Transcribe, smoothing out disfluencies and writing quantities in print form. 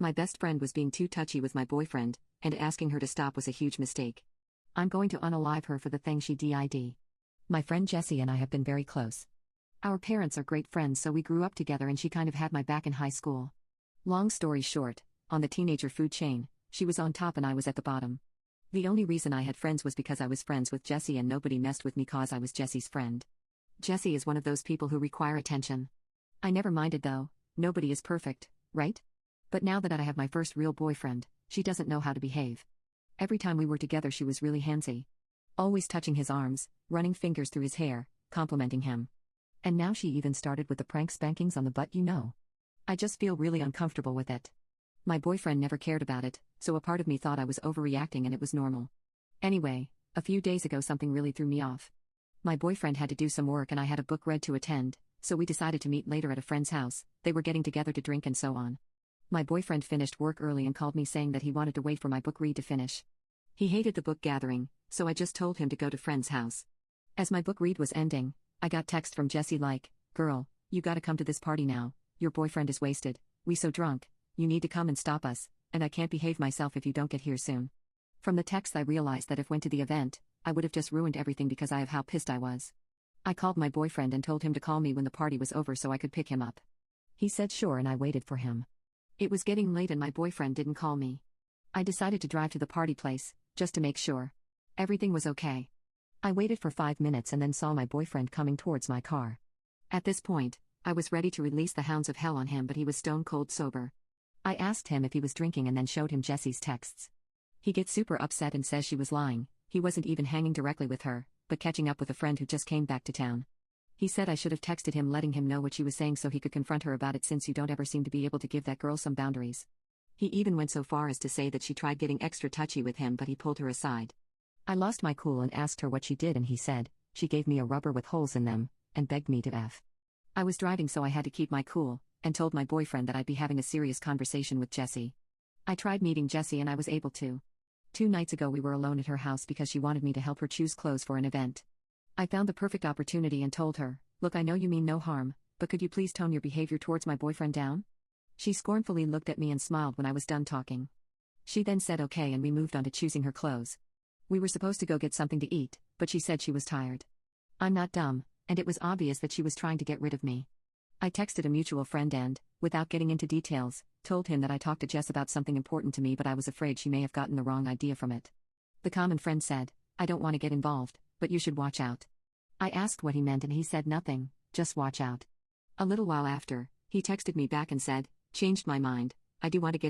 My best friend was being too touchy with my boyfriend, and asking her to stop was a huge mistake. I'm going to unalive her for the thing she did. My friend Jessie and I have been very close. Our parents are great friends, so we grew up together and she kind of had my back in high school. Long story short, on the teenager food chain, she was on top and I was at the bottom. The only reason I had friends was because I was friends with Jessie and nobody messed with me cause I was Jessie's friend. Jessie is one of those people who require attention. I never minded though, nobody is perfect, right? But now that I have my first real boyfriend, she doesn't know how to behave. Every time we were together she was really handsy. Always touching his arms, running fingers through his hair, complimenting him. And now she even started with the prank spankings on the butt, you know. I just feel really uncomfortable with it. My boyfriend never cared about it, so a part of me thought I was overreacting and it was normal. Anyway, a few days ago something really threw me off. My boyfriend had to do some work and I had a book read to attend, so we decided to meet later at a friend's house. They were getting together to drink and so on. My boyfriend finished work early and called me saying that he wanted to wait for my book read to finish. He hated the book gathering, so I just told him to go to friend's house. As my book read was ending, I got text from Jessie like, "Girl, you gotta come to this party now, your boyfriend is wasted, we so drunk, you need to come and stop us, and I can't behave myself if you don't get here soon." From the text I realized that if went to the event, I would have just ruined everything because of how pissed I was. I called my boyfriend and told him to call me when the party was over so I could pick him up. He said sure and I waited for him. It was getting late and my boyfriend didn't call me. I decided to drive to the party place, just to make sure everything was okay. I waited for 5 minutes and then saw my boyfriend coming towards my car. At this point, I was ready to release the hounds of hell on him, but he was stone cold sober. I asked him if he was drinking and then showed him Jessie's texts. He gets super upset and says she was lying, he wasn't even hanging directly with her, but catching up with a friend who just came back to town. He said I should have texted him letting him know what she was saying so he could confront her about it since you don't ever seem to be able to give that girl some boundaries. He even went so far as to say that she tried getting extra touchy with him but he pulled her aside. I lost my cool and asked her what she did and he said, she gave me a rubber with holes in them, and begged me to F. I was driving so I had to keep my cool, and told my boyfriend that I'd be having a serious conversation with Jessie. I tried meeting Jessie and I was able to. 2 nights ago we were alone at her house because she wanted me to help her choose clothes for an event. I found the perfect opportunity and told her, "Look, I know you mean no harm, but could you please tone your behavior towards my boyfriend down?" She scornfully looked at me and smiled when I was done talking. She then said okay and we moved on to choosing her clothes. We were supposed to go get something to eat, but she said she was tired. I'm not dumb, and it was obvious that she was trying to get rid of me. I texted a mutual friend and, without getting into details, told him that I talked to Jess about something important to me but I was afraid she may have gotten the wrong idea from it. The common friend said, "I don't want to get involved, but you should watch out." I asked what he meant and he said nothing, just watch out. A little while after, he texted me back and said, "Changed my mind, I do want to get